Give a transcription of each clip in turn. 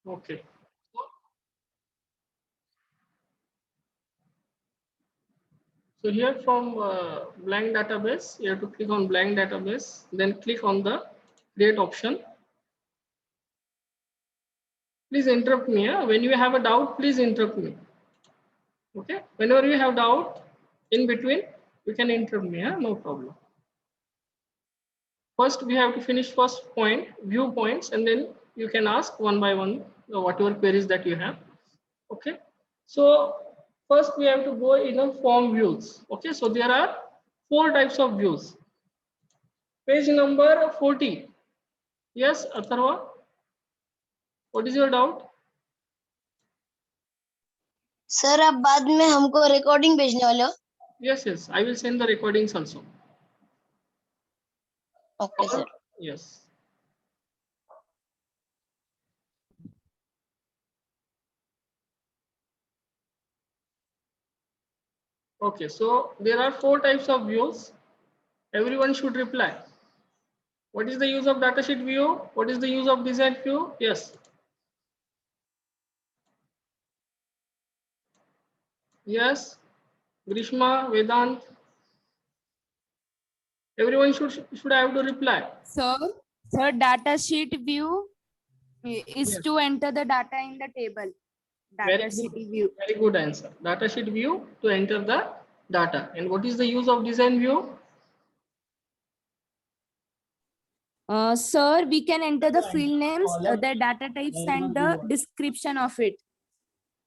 Okay. So here from blank database, you have to click on blank database, then click on the create option. Please interrupt me. When you have a doubt, please interrupt me. Okay. Whenever you have doubt in between, you can interrupt me. No problem. First, we have to finish first point, view points, and then you can ask one by one whatever queries that you have. Okay. So first we have to go in a form views. Okay. So there are 4 types of views. Page number 40. Yes, Atharva. What is your doubt? Sir आप बाद में हमको recording भेजने वाले हो? Yes, yes. I will send the recordings also. Okay, sir. Yes. Okay, so there are 4 types of views. Everyone should reply. What is the use of datasheet view? What is the use of design view? Yes. Yes. Grishma, Vedant. Everyone should have to reply. Sir, data sheet view is Yes. to enter the data in the table. Data sheet view. Very good answer. Datasheet view to enter the data. And what is the use of design view? Sir, we can enter the field names, the data types, and the description of it.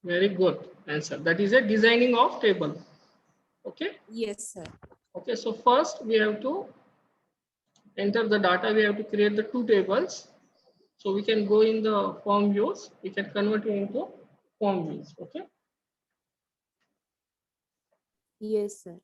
Very good answer. That is a designing of table. Okay. Yes, sir. Okay. So first we have to enter the data. We have to create the 2 tables. So we can go in the form views. We can convert it into form views. Okay. Yes, sir.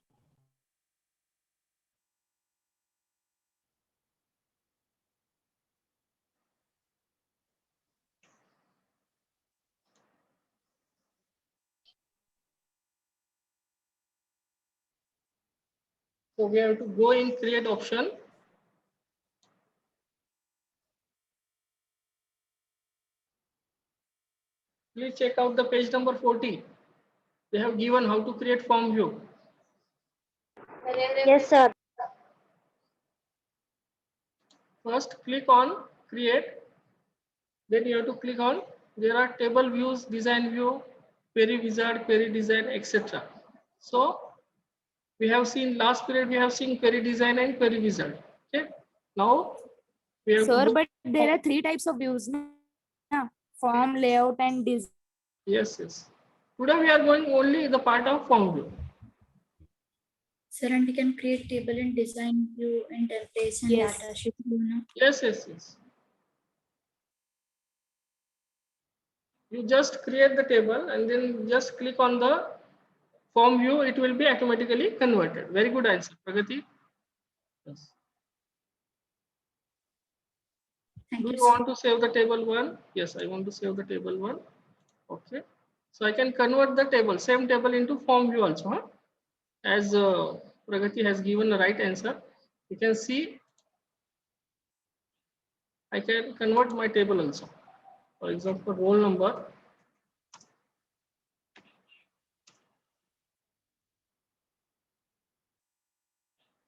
So we have to go in create option. Please check out the page number 40. They have given how to create form view. Yes, sir. First click on create. Then you have to click on, there are table views, design view, query wizard, query design, etc. So we have seen last period, we have seen query design and query wizard. Okay. Now we have Sir, to but there are 3 types of views. Na? Form, layout, and design. yes, yes. Today we are going only the part of form view. Sir, and we can create table in design view and templates and Yes. data sheet view, no? Yes, yes, yes. You just create the table and then just click on the form view. It will be automatically converted. Very good answer, Pragati. Yes. Thank Do you, you sir. want to save the table 1? Yes, I want to save the table 1. Okay. So I can convert the table, same table into form view also. Huh? As Pragati has given the right answer. You can see I can convert my table also. For example, roll number.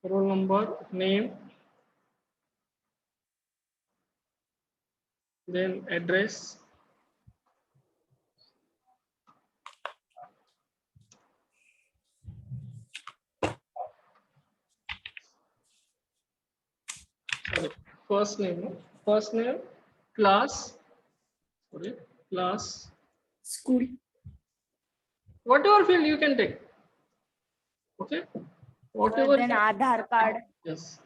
Roll number, name, then address, sorry, first name, class, sorry, class, School. whatever field you can take. Okay, whatever. Then Aadhaar card, Yes.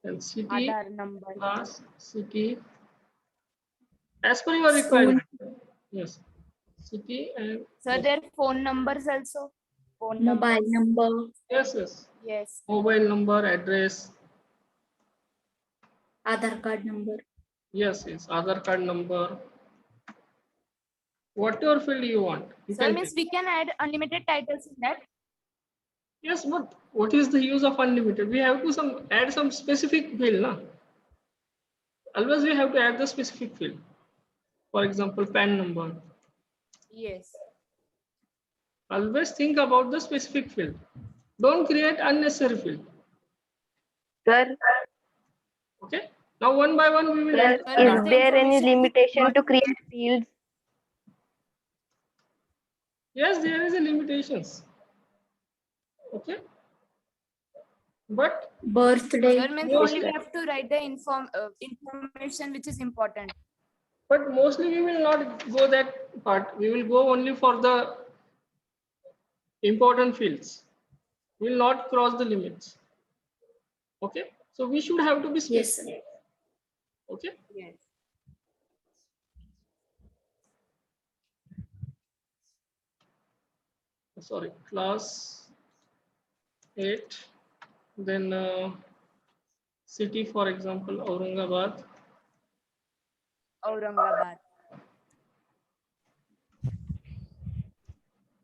Then city, Aadhaar number. class, city, as per your requirement. Yes, city and Sir, yes. their phone numbers also. Phone Mobile numbers. number. Yes, yes. Yes. Mobile number, address. Aadhaar card number. Yes, yes. Aadhaar card number. Whatever field you want. You Sir, can means take. we can add unlimited titles in that. Yes, but what is the use of unlimited? We have to add some specific field, na? Always we have to add the specific field. For example, PAN number. Yes. Always think about the specific field. Don't create unnecessary field. Sir, Okay. Now one by one we will sir, enter. Sir, is what's the there any information limitation to create fields? Yes, there is a limitations. Okay. But Birthday. Sir, means only we have to write the information which is important. mostly we will not go that part. We will go only for the important fields. We will not cross the limits. Okay. So we should have to be Yes, specific. sir. Okay. Yes. Sorry, class 8. Then city, for example, Aurangabad. Aurangabad.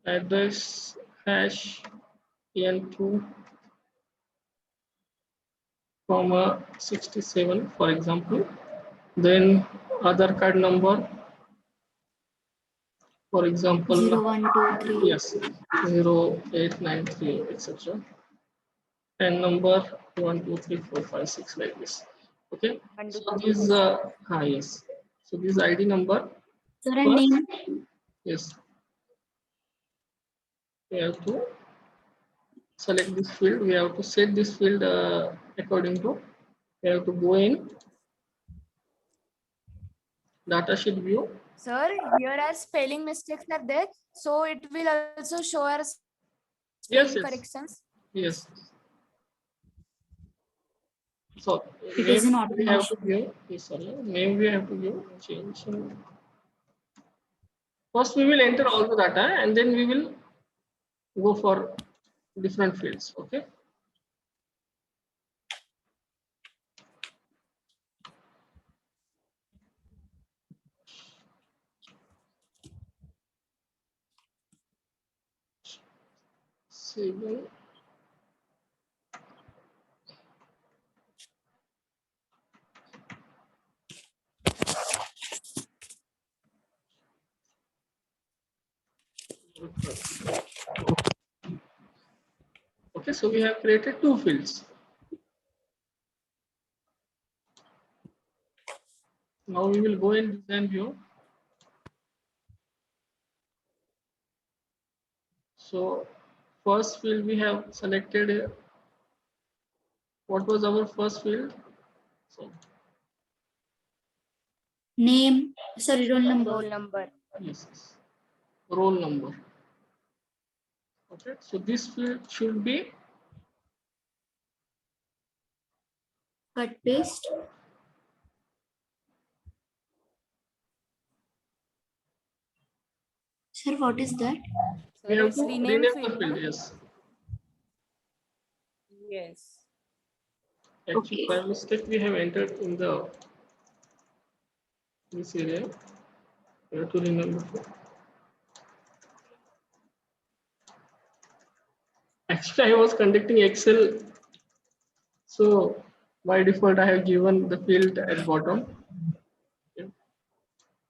Address hash N2, 67, for example. Then Aadhaar card number, for example, 0123. yes, 0893, etc. And number 1, 2, 3, 4, 5, 6, like this. Okay. One, two, So three, this yes. So this ID number. Sir, and name. Yes. We have to select this field. We have to set this field according to. We have to go in datasheet view. Sir, here are spelling mistakes are there, so it will also show us Yes, spelling yes. corrections. Yes. So It is an we have to automation. give. Yes, sorry. Name we have to give. Change. First, we will enter all the data, and then we will go for different fields. Okay. Seven. Okay, so we have created two fields. Now we will go in design view. So first field we have selected. What was our first field? So Name. Sorry, roll number. Roll number. yes, roll number. Okay, so this field should be Cut paste. Sir, what is that? we Sir, have it's to rename rename the field. field. No? Yes. Yes. Actually, Okay. by mistake we have entered in the this area. We have to rename the field. Actually, I was conducting Excel, so by default I have given the field at bottom. Okay.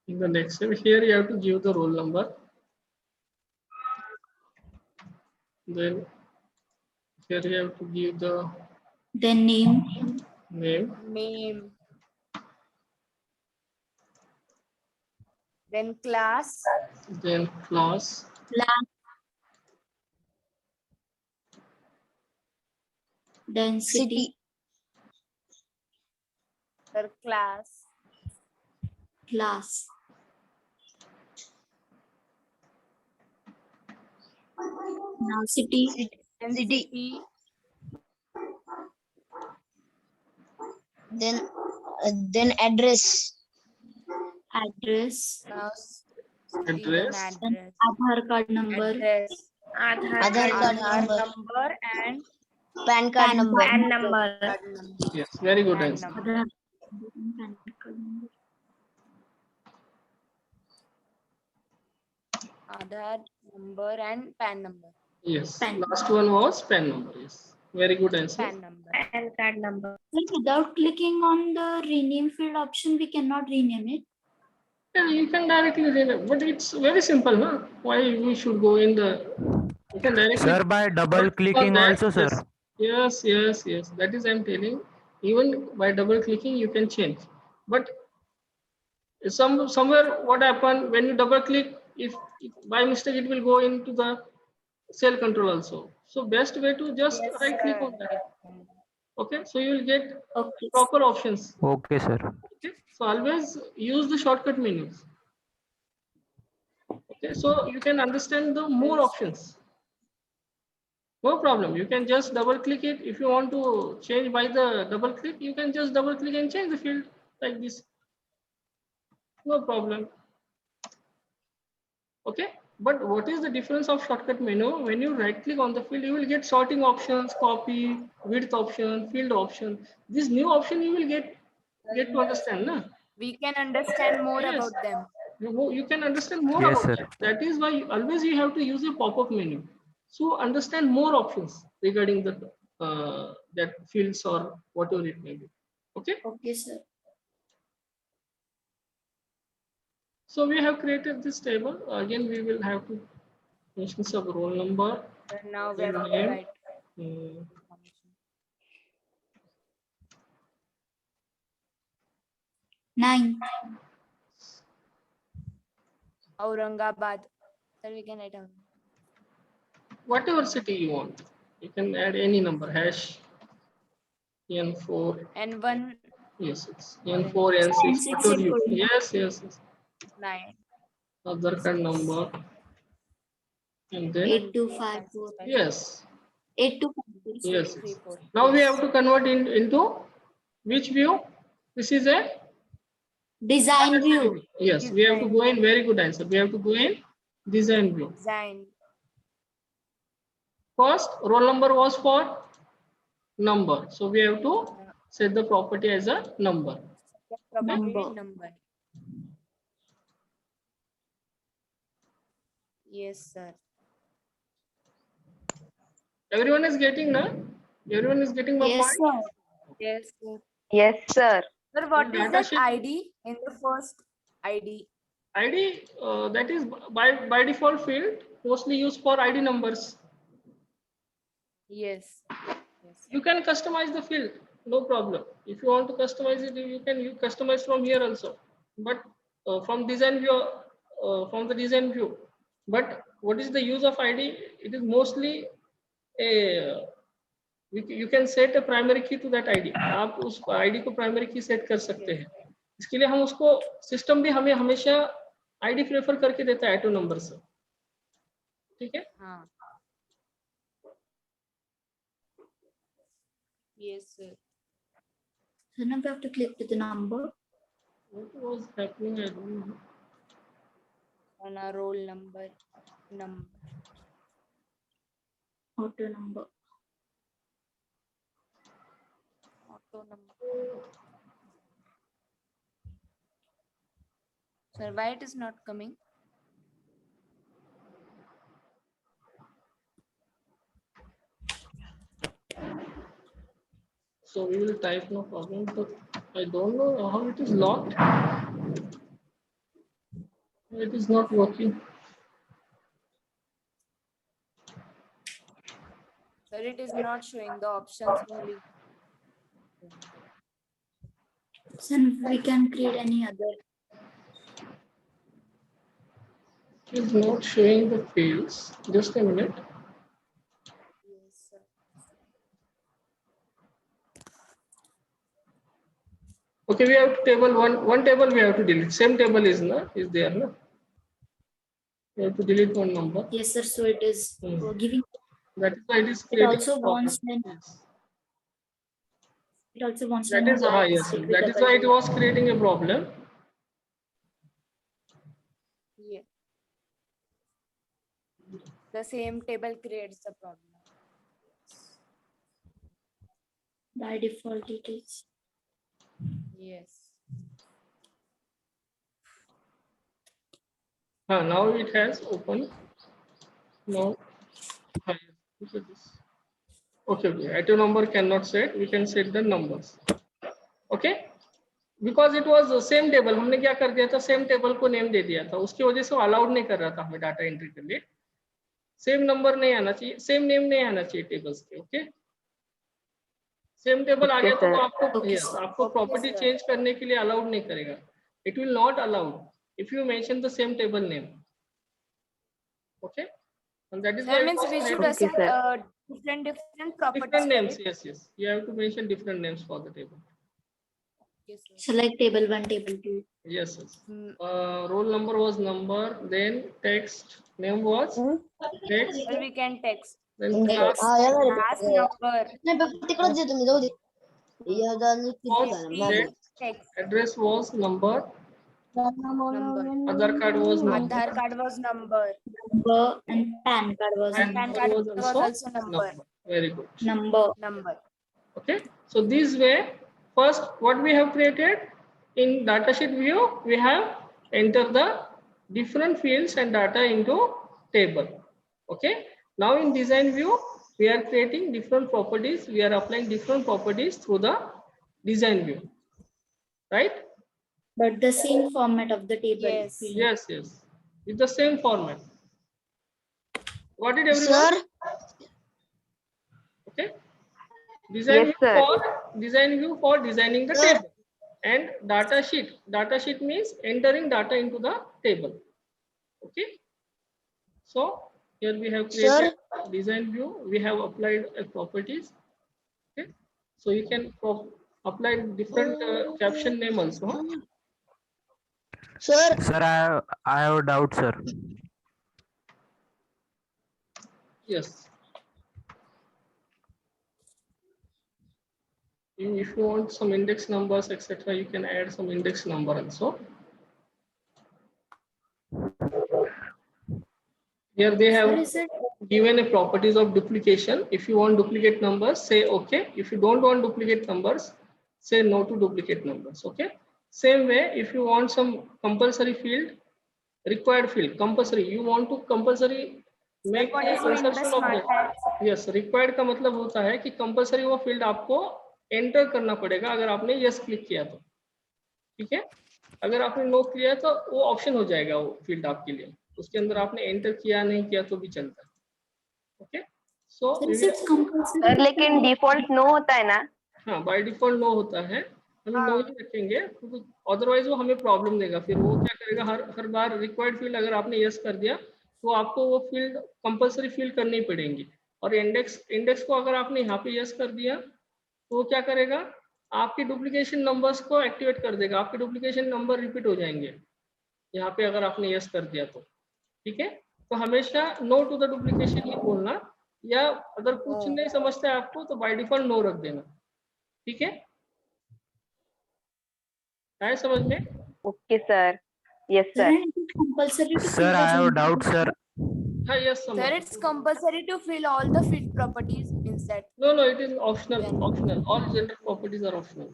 In the next step, here you have to give the roll number. Then here you have to give the Then name. name. Name. Then class. Then class. Then city. Sir, class. Class. Now city. Then City. city. Then address. Address. Now city, Address. then address. Aadhaar card number. Address. Aadhaar card number. number and PAN card number. card number. Yes, very good PAN answer. number. Aadhaar PAN card number. Aadhaar number and PAN number. Yes, PAN. last one was PAN number. Yes, very good answer. PAN number. PAN card number. Sir, without clicking on the rename field option, we cannot rename it. Yeah, you can directly rename, but it's very simple, no? Why we should go in the? You can directly. Sir, by double click on clicking that. also, sir. Yes. That is I'm telling. Even by double clicking, you can change. But somewhere what happen when you double click, if by mistake it will go into the cell control also. So best way to just Yes, right click sir. on that. Okay, so you will get Okay. proper options. Okay, sir. Okay, so always use the shortcut menus. Okay, so you can understand the more options. No problem. You can just double click it. If you want to change by the double click, you can just double click and change the field like this. No problem. Okay. But what is the difference of shortcut menu? When you right click on the field, you will get sorting options, copy, width option, field option. This new option you will get to understand. Na? We can understand more Yes. about them. You can understand more Yes, about sir. that. That is why always you have to use a pop-up menu. So understand more options regarding the that fields or whatever it may be. Okay. Okay, sir. So we have created this table. Again, we will have to mention some roll number. So now we have to Name. write. Hmm. Nine. Aurangabad. Sir, we can write Whatever city you want, you can add any number hash N4. N1 Yes, it's N4, N6. Whatever you. Yes. 9. Other card number. And then 8254. yes. 8254. Yes. 34. Now we have to convert into which view? This is a Design view. yes. We have to go in. Very good answer. We have to go in design view. Design. First, roll number was for number, so we have to set the property as a number. Property number. Yes, sir. Everyone is getting na? Everyone is getting my Yes, point. sir. Yes, sir. Yes, sir. Sir, what is Data that sheet- ID in the first ID? ID that is by default field mostly used for ID numbers. Yes. You can customize the field, no problem. If you want to customize it, you can customize from here also. But from design view, from the design view. But what is the use of ID? It is mostly a you can set a primary key to that ID. आप उस ID को primary key set कर सकते हैं. इसके लिए हम उसको सिस्टम भी हमें हमेशा ID प्रेफर करके देता है ऑटो नंबर से. ठीक है? हाँ. Yes, sir. So now we have to click to the number. What was happening? I don't know. On a roll number. Auto number. Auto number. Sir, why it is not coming? So we will type, no problem, but I don't know how it is locked. It is not working. Sir, it is not showing the options only. So we can create any other. It is not showing the fields. Just a minute. Yes, sir. Okay, we have table one table we have to delete. Same table is there, no? We have to delete one number. Yes, sir. So it is giving. That is why it is It creating also a problem. wants. Yes. It also wants. to That know is why yes. it's with That is double why it zero. was creating a problem. Yeah. The same table creates the problem. By default, it is. Yes. Now it has opened. Now, look at this. Okay. Item number cannot set. We can set the numbers. Okay. Because it was same table, हमने क्या कर दिया था, same table को name दे दिया था, उसकी वजह से वो अलाउड नहीं कर रहा था हमें डाटा एंट्री के लिए। सेम नंबर नहीं आना चाहिए, सेम नेम नहीं आना चाहिए टेबल्स के। ओके, सेम टेबल आ Okay, गया तो वो sir. आपको Okay, yes, sir. आपको Okay, प्रॉपर्टी sir. चेंज करने के लिए अलाउड नहीं करेगा। It will not allowed if you mention the same table name. Okay, and that is Sir, why it means was we should created Okay, assign sir. different properties different for names. it. Yes, yes, you have to mention different names for the table. Yes, sir. So like table 1, table 2. Yes, yes. Hmm. Roll number was number, then text name was text, Or we can text then class class number, नाही paper तिकडच देतो मी, जाऊ दे. या जाऊन किती was झालं? city, text, text, address was number, number. Aadhaar card was number, Aadhaar card was number. Number and PAN card was and PAN number. card was was also number. Very good. Number. Number. Okay, so this way, first what we have created in datasheet view, we have entered the different fields and data into table. Okay, now in design view we are creating different properties, we are applying different properties through the design view, right? But the same format of the table. Yes. field. Yes, yes, with the same format. Got it everyone? Sir Okay, design Yes, view sir. for designing the Sir. table, and data sheet means entering data into the table. Okay, so here we have created design view, we have applied a properties. Okay, so you can apply different caption name also, huh? Sir Sir, I have a doubt, sir. Yes, if you want some index numbers etc, you can add some index number also. Here they Sir, have is it given a properties of duplication. If you want duplicate numbers, say okay. If you don't want duplicate numbers, say no to duplicate numbers. Okay, same way, if you want some compulsory field, required field, compulsory, you want to compulsory make What is meant by insertion of smart that. tags? Yes, required का मतलब होता है कि compulsory वो field आपको enter करना पड़ेगा अगर आपने yes click किया तो, ठीक है? अगर आपने no किया तो वो option हो जाएगा वो field आपके लिए, उसके अंदर आपने enter किया नहीं किया तो भी चलता है. Okay, so sir, we is will, it compulsory? Sir लेकिन डिफॉल्ट नो होता है ना? हाँ by default no होता है, हम no ही रखेंगे, otherwise वो हमें problem देगा. फिर वो क्या करेगा, हर बार required field अगर आपने yes कर दिया तो आपको वो field compulsory fill करनी पड़ेंगी. और इंडेक्स को अगर आपने यहाँ पे yes कर दिया तो वो क्या करेगा, आपके डुप्लीकेशन नंबर्स को एक्टिवेट कर देगा, आपके डुप्लीकेशन नंबर रिपीट हो जाएंगे यहाँ पे अगर आपने यस कर दिया तो. ठीक है, तो हमेशा नो टू द डुप्लीकेशन ही बोलना, या अगर कुछ नहीं समझता है आपको तो बाय डिफॉल्ट नो रख देना. ठीक है, आए समझ में? Okay sir. Yes Sir, sir. and it is compulsory to Sir, fill the I have a gender doubt, sir. हाँ यस Sir, समझ. it's compulsory to fill all the field properties means that. No, it is optional. All gender properties are optional.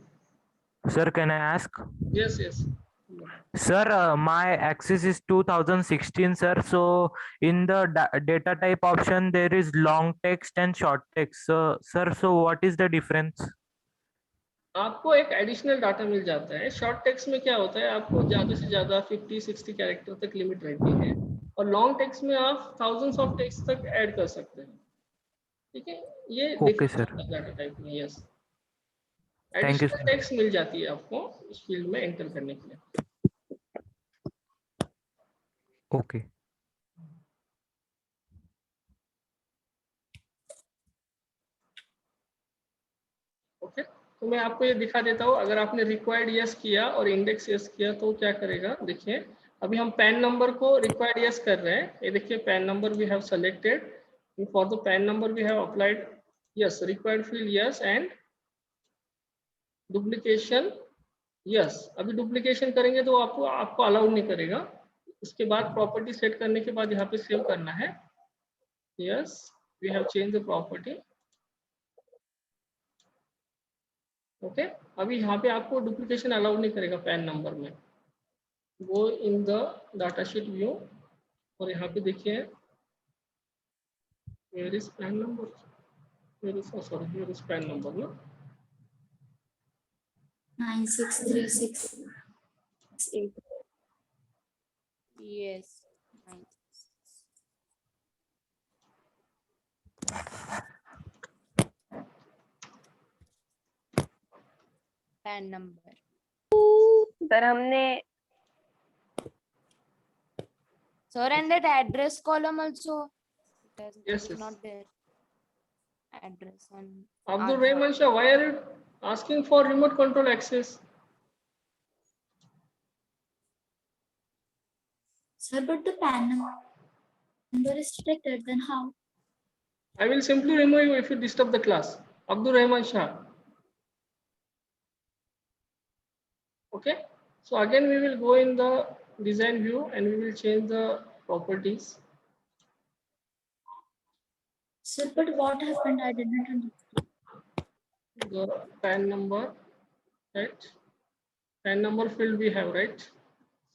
Sir, can I ask? Yes. Sir, my axis is 2016, sir. So in the data type option, there is long text and short text. So, sir, so what is the difference? आपको एक additional data मिल जाता है. Short text में क्या होता है, आपको ज्यादा से ज्यादा 50-60 कैरेक्टर तक लिमिट रहती है, और लॉन्ग टेक्स्ट में आप थाउजेंड्स ऑफ टेक्स्ट तक ऐड कर सकते हैं. ठीक है, ये Okay, sir. डाटा टाइप में. Yes, Thank you, additional sir. Text मिल जाती है आपको इस फील्ड में एंटर करने के लिए. Okay. ओके, तो मैं आपको ये दिखा देता हूँ. अगर आपने रिक्वायर्ड यस किया और इंडेक्स यस किया तो क्या करेगा, देखिए अभी हम पैन नंबर को रिक्वायर्ड यस कर रहे हैं. ये देखिए PAN number we have selected, for the PAN number we have applied yes, required field yes and duplication yes. अभी डुप्लीकेशन करेंगे तो आपको अलाउड नहीं करेगा. उसके बाद प्रॉपर्टी सेट करने के बाद यहाँ पे सेव करना है. Yes, we have change the property. Okay, अभी यहाँ पे आपको डुप्लीकेशन अलाउड नहीं करेगा पैन नंबर में. वो in the data sheet view, और यहाँ पे देखिए where is PAN number, where is, sorry, where is PAN number ना. 96368. Yes. PAN number. सर हमने Sir, and that address column also. It Yes, is yes. not there. Address and Abdul Aadhaar. Rahman Shah, why are you asking for remote control access? Sir, but the PAN number is detected, then how? I will simply remove you if you disturb the class. Abdul Rahman Shah. Okay. So again, we will go in the design view and we will change the properties. Sir, but what happened? I didn't understand. The PAN number, right? PAN number field we have, right?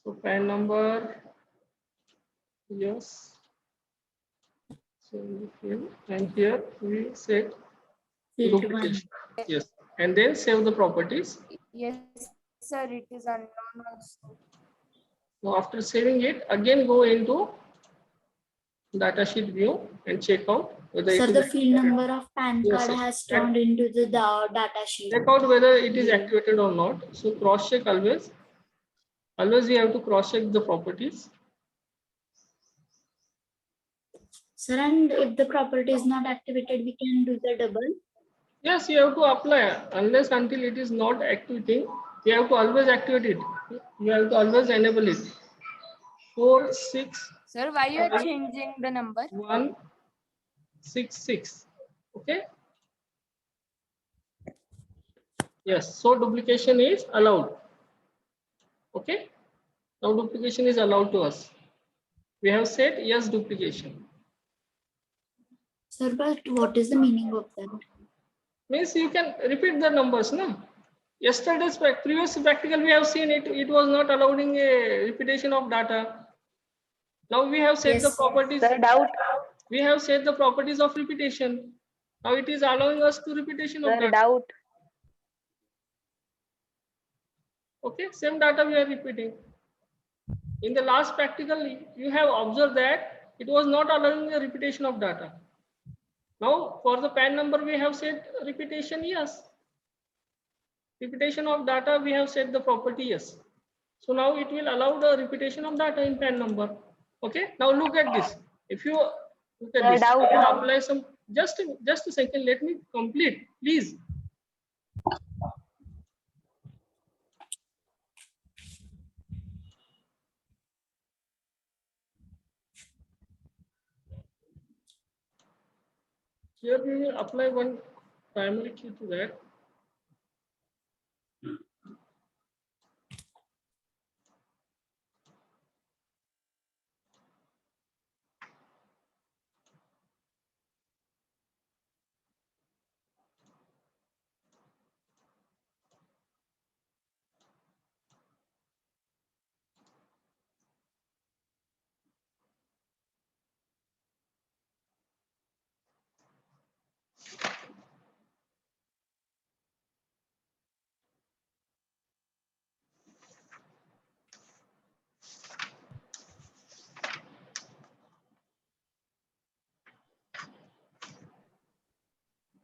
So PAN number, yes. So in the field, and here we set Field 1. duplication. Yes, and then save the properties. Yes, sir, it is unknown also. Now after saving it, again go into datasheet view and check out whether Sir, it the is field number of PAN Yes, card yes. has turned into the data sheet. check out whether it is Yeah. activated or not. So cross check always. Always you have to cross check the properties. Sir, and if the property is not activated, we can do the double. Yes, you have to apply unless until it is not activating. You have to always activate it. You have to always enable it. 4 6 Sir, why you are 5 changing the number? 1 6 6. Okay. Yes. So duplication is allowed. Okay. Now duplication is allowed to us. We have said yes duplication. Sir, but what is the meaning of that? Means you can repeat the numbers, no? Yesterday's previous practical we have seen it was not allowing a repetition of data. Now we have set the Yes. properties. Sir doubt We have set the properties of repetition. Now it is allowing us to repetition of sir data. Doubt Okay, same data we are repeating. In the last practical, you have observed that it was not allowing a repetition of data. Now for the PAN number we have set repetition, yes. Repetition of data we have set the property, yes. So now it will allow the repetition of data in PAN number. Okay, now look at this. If you look at this, doubt. I will apply some, just a second, let me complete, please. Here we will apply one primary key to that.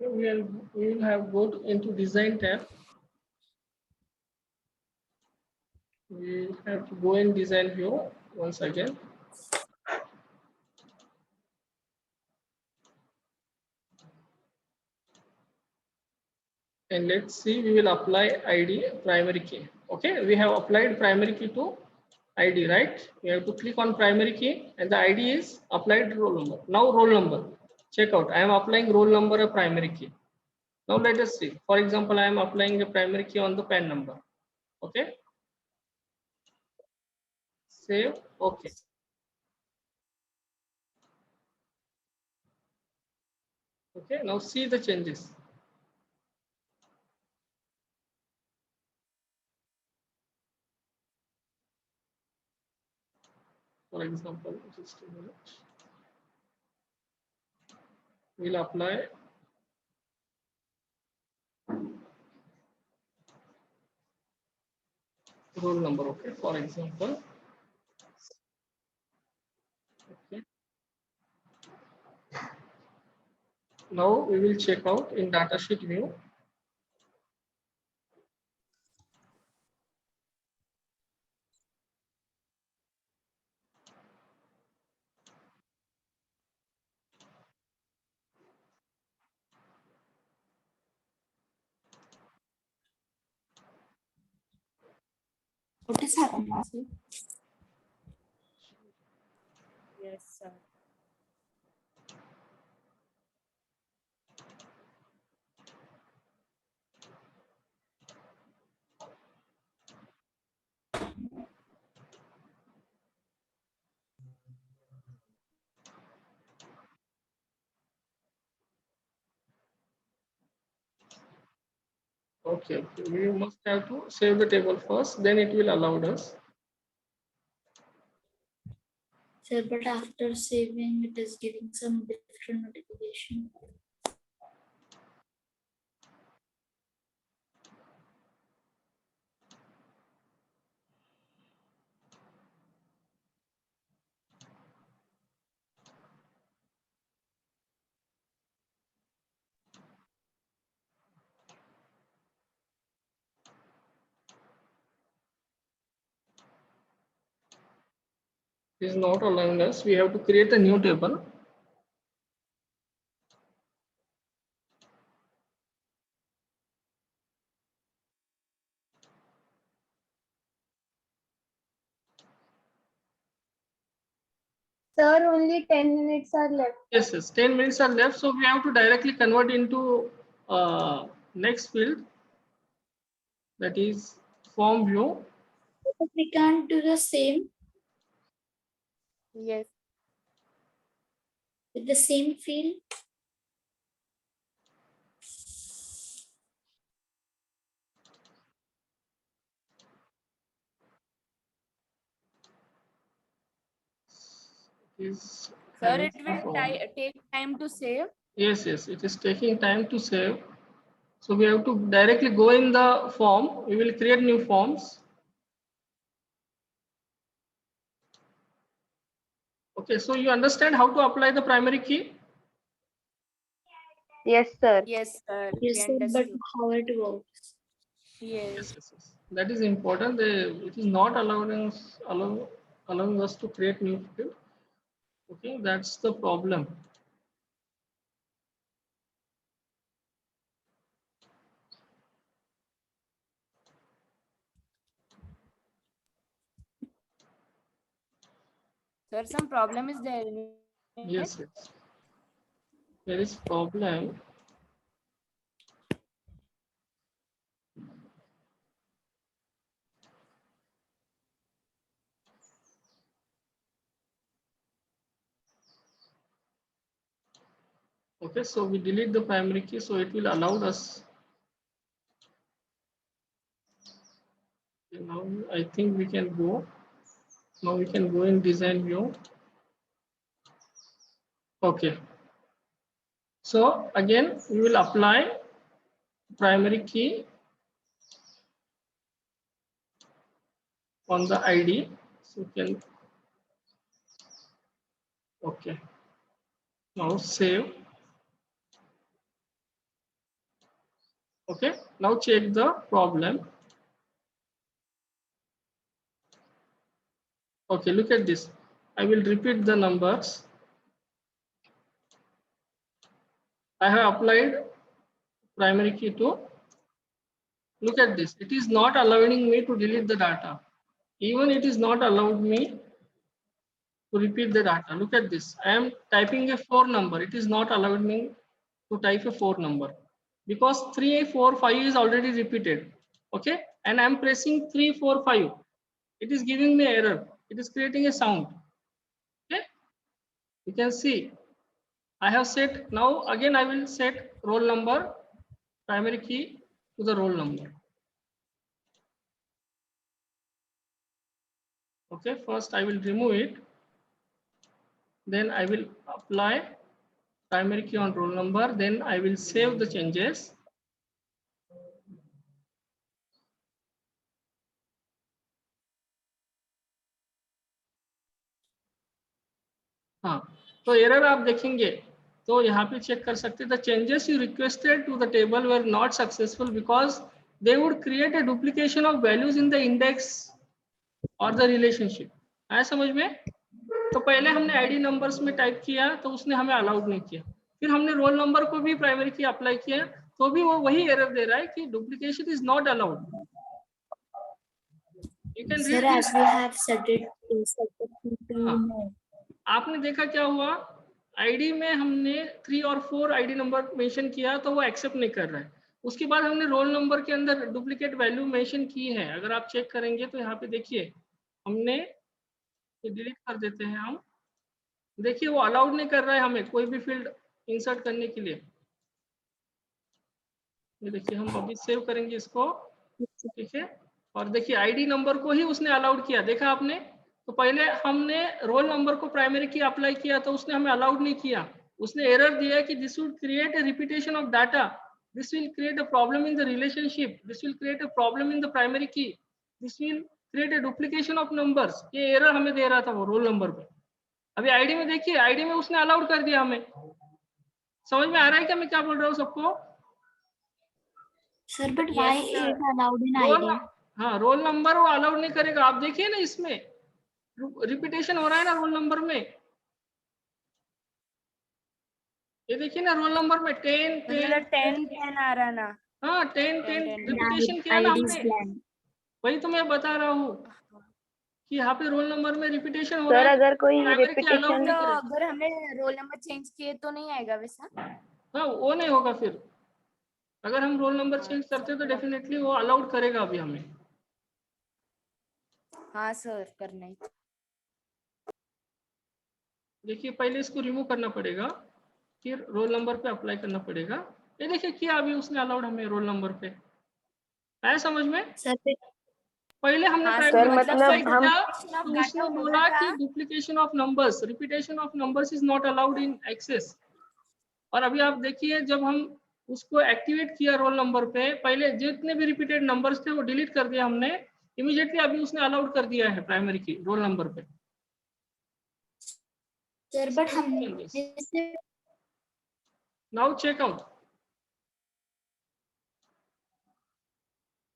We will have go into design tab. We have to go in design view once again. And let's see, we will apply ID primary key. Okay, we have applied primary key to ID, right? We have to click on primary key and the ID is applied roll number. Now roll number, check out. I am applying roll number a primary key. Now let us see. For example, I am applying a primary key on the PAN number. Okay. Save. Okay. Okay. Now see the changes. For example, just a minute. We'll apply roll number. Okay, for example. Okay. Now we will check out in datasheet view. What is happening, sir? Yes, sir. Okay, we must have to save the table first, then it will allow us. Sir, but after saving, it is giving some different notification. It is not allowing us. We have to create a new table. Sir, only 10 minutes are left. Yes, yes, 10 minutes are left. So we have to directly convert into next field, that is form view. But we can't do the same Yes. with the same field. Is Sir, having it some will problem. take time to save. Yes, yes, it is taking time to save. So we have to directly go in the form. We will create new forms. Okay, so you understand how to apply the primary key? Yes, sir. Yes, sir. Yes, we sir, but understood. how it works? Yes. Yes, yes, yes. That is important. It is not allowing us to create new field. Okay, that's the problem. Sir, some problem is there in it. Yes, yes. There is problem. Okay, so we delete the primary key, so it will allow us. Okay, now I think we can go. Now we can go in design view. Okay. So again, we will apply primary key on the ID. So we can. Okay. Now save. Okay. Now check the problem. Okay, look at this. I will repeat the numbers. I have applied primary key to. Look at this. It is not allowing me to delete the data. Even it is not allowed me to repeat the data. Look at this. I am typing a 4 number. It is not allowing me to type a 4 number because 3, 4, 5 is already repeated. Okay. And I am pressing 3, 4, 5. It is giving me error. It is creating a sound. Okay. You can see I have set. Now again I will set roll number, primary key to the roll number. Okay. First I will remove it. Then I will apply primary key on roll number. Then I will save the changes. हाँ, तो error आप देखेंगे तो यहाँ पे check कर सकते हैं, the changes you requested to the table were not successful because they would create a duplication of values in the index और द रिलेशनशिप। आया समझ में? तो पहले हमने आईडी नंबर्स में टाइप किया तो उसने हमें अलाउड नहीं किया, फिर हमने रोल नंबर को भी प्राइमरी की अप्लाई किया तो भी वो वही एरर दे रहा है कि duplication is not allowed. You can Sir, read as we have set it हाँ। no. आपने देखा क्या हुआ, आईडी में हमने 3 और 4 आईडी नंबर मेंशन किया तो वो एक्सेप्ट नहीं कर रहा है। उसके बाद हमने रोल नंबर के अंदर डुप्लीकेट वैल्यू मेंशन की है, अगर आप चेक करेंगे तो यहाँ पे देखिए हमने डिलीट कर देते हैं हम, देखिए वो अलाउड नहीं कर रहा है हमें कोई भी फील्ड इंसर्ट करने के लिए। ये देखिए हम अभी सेव करेंगे इसको, ठीक है, और देखिए आईडी नंबर को ही उसने अलाउड किया, देखा आपने? तो पहले हमने रोल नंबर को प्राइमरी की अप्लाई किया तो उसने हमें अलाउड नहीं किया, उसने एरर दिया कि this will create a repetition of data, this will create a problem in the relationship, this will create a problem in the primary key, this will create a duplication of numbers. ये error हमें दे रहा था वो role number पे। अभी ID में देखिए, आईडी में उसने अलाउड कर दिया हमें। समझ में आ रहा है क्या मैं क्या बोल रहा हूँ सबको? Sir, but why it allowed in roll ID? हाँ, रोल नंबर वो अलाउड नहीं करेगा। आप देखिए ना इसमें रिपीटेशन हो रहा है ना रोल नंबर में, ये देखिए ना रोल नंबर में 10 मतलब 10 10 आ रहा ना। हाँ 10 10 रिपीटेशन किया ना ID is हमने, blank. वही तो मैं बता रहा हूँ कि यहाँ पे रोल नंबर में रिपीटेशन हो सर रहा है। अगर कोई प्राइमरी की अलाउड रिपीटेशन नहीं तो करेगा। अगर हमने रोल नंबर चेंज किए तो नहीं आएगा वैसा? हाँ वो नहीं होगा फिर, अगर हम रोल नंबर चेंज करते तो डेफिनेटली वो अलाउड करेगा अभी हमें। हाँ सर, करना है। देखिए पहले इसको रिमूव करना पड़ेगा, फिर रोल नंबर पे अप्लाई करना पड़ेगा। ये देखिए किया अभी उसने अलाउड हमें रोल नंबर पे, आया समझ में? Sir, पहले हमने हाँ प्राइमरी सर, में मतलब अप्लाई हम किया duplication of तो data उसने हो बोला रहा कि था। Duplication of numbers, repetition of numbers is not allowed in excess. और अभी आप देखिए जब हम उसको एक्टिवेट किया रोल नंबर पे, पहले जितने भी रिपीटेड नंबर्स थे वो डिलीट कर दिया हमने इमीडिएटली, अभी उसने अलाउड कर दिया है प्राइमरी की रोल नंबर पे। sir, but हमने now check out,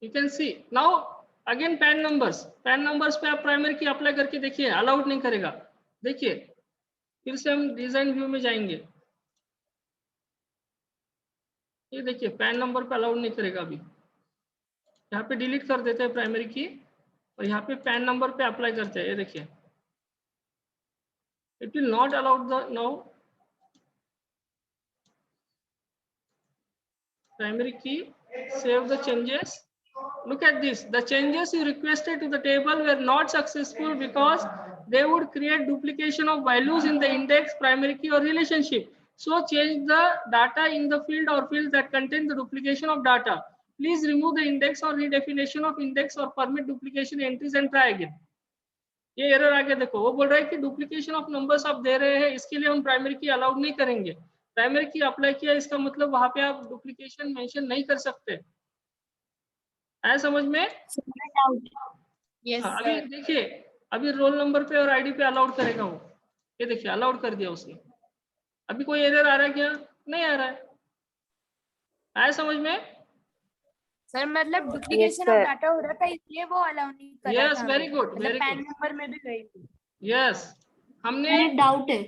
you can see now again pan numbers पे आप प्राइमरी की अप्लाई करके देखिए, अलाउड नहीं करेगा। देखिए फिर से हम डिजाइन व्यू में जाएंगे, ये देखिए पैन नंबर पे अलाउड नहीं करेगा अभी, यहाँ पे डिलीट कर देते हैं प्राइमरी की और यहाँ पे पैन नंबर पे अप्लाई करते हैं। ये देखिए it will not allowed the now primary key, save the changes. Look at this, the changes you requested to the table were not successful because they would create duplication of values in the index, primary key or relationship. So change the data in the field or fields that contain the duplication of data. Please remove the index or redefinition of index or permit duplication entries and try again. ये error आगे देखो, वो बोल रहा है कि duplication of numbers आप दे रहे हैं, इसके लिए हम प्राइमरी की अलाउड नहीं करेंगे। प्राइमरी की अप्लाई किया इसका मतलब वहां पे आप डुप्लीकेशन मेंशन नहीं कर सकते। आया समझ में? यस हाँ, अभी सर। देखिए अभी रोल नंबर पे और आईडी पे अलाउड करेगा वो, ये देखिए अलाउड कर दिया उसने। अभी कोई एरर आ रहा है क्या? नहीं आ रहा है। आया समझ में? सर मतलब डुप्लीकेशन ऑफ sir. डाटा हो रहा था इसलिए वो अलाउ नहीं कर रहा यस था वेरी हमें। गुड, मतलब वेरी पैन गुड, नंबर में भी गई थी। यस हमने एक डाउट है।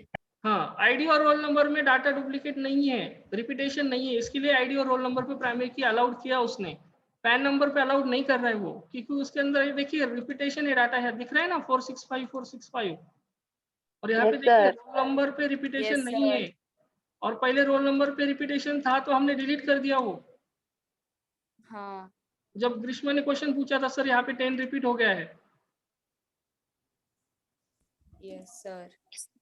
हाँ आईडी और रोल नंबर में डाटा डुप्लीकेट नहीं है, रिपीटेशन नहीं है, इसके लिए आईडी और रोल नंबर पे प्राइमरी की अलाउड किया उसने। पैन नंबर पे अलाउड नहीं कर रहा है वो, क्योंकि उसके अंदर ये देखिए रिपीटेशन है, डाटा है, दिख रहा है ना 465 और यहाँ पे Yes, देखिए sir. रोल नंबर पे रिपीटेशन Yes, नहीं sir. है, और पहले रोल नंबर पे रिपीटेशन था तो हमने डिलीट कर दिया वो। हाँ जब ग्रीष्मा ने क्वेश्चन पूछा था सर यहाँ पे 10 रिपीट हो गया है। Yes sir.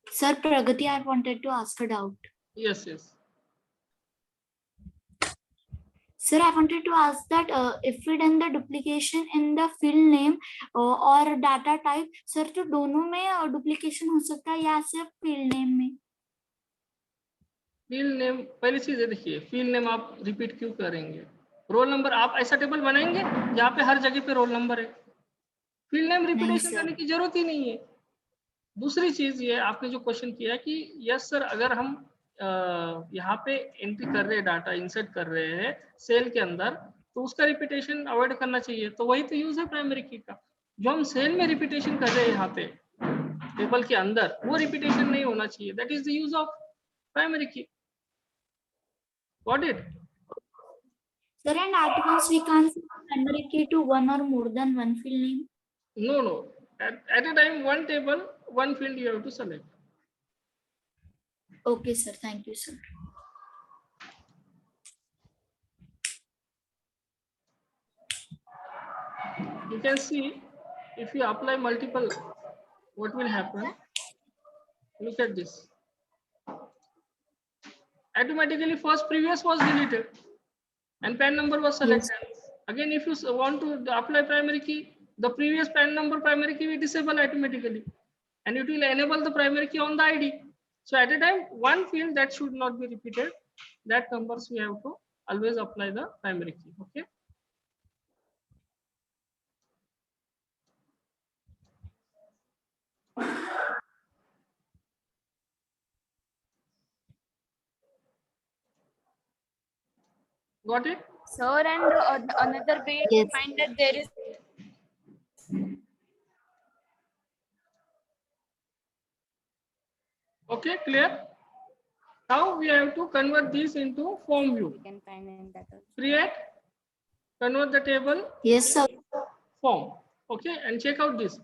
Sir, Pragati, I wanted to ask a doubt. Yes yes Sir, I wanted to ask that if we done the duplication in the field name or data type, sir, तो दोनों में duplication हो सकता है या सिर्फ field name में? Field name पहली चीज है, देखिए फील्ड नेम आप रिपीट क्यों करेंगे? रोल नंबर आप ऐसा टेबल बनाएंगे जहाँ पे हर जगह पे रोल नंबर है, फील्ड नेम रिपीटेशन sir. करने की जरूरत ही नहीं है। दूसरी चीज ये आपने जो क्वेश्चन किया कि यस सर, अगर हम यहाँ पे एंट्री कर रहे हैं, डाटा इंसर्ट कर रहे हैं सेल के अंदर, तो उसका रिपीटेशन अवॉइड करना चाहिए। तो वही तो यूज है प्राइमरी की का। जो हम सेल में रिपीटेशन कर रहे हैं यहाँ पे टेबल के अंदर, वो रिपीटेशन नहीं होना चाहिए। That is the use of primary key. Got it? Sir, and at once we can't set primary key to one or more than one field name. No, no. At a time, one table, one field you have to select. Okay, sir. Thank you, sir. You can see if you apply multiple, what will happen? Look at this. Automatically, first previous was deleted and PAN number was selected. Again, if you want to apply primary key, the previous PAN number primary key will disable automatically, and it will enable the primary key on the ID. So at a time, one field that should not be repeated, that numbers we have to always apply the primary key. Okay. Got it? Sir, and another way to Yes. find that there is Okay, clear? Now we have to convert this into form view. we can find in that also. Create, convert the table, Yes, sir. form. Okay, and check out this.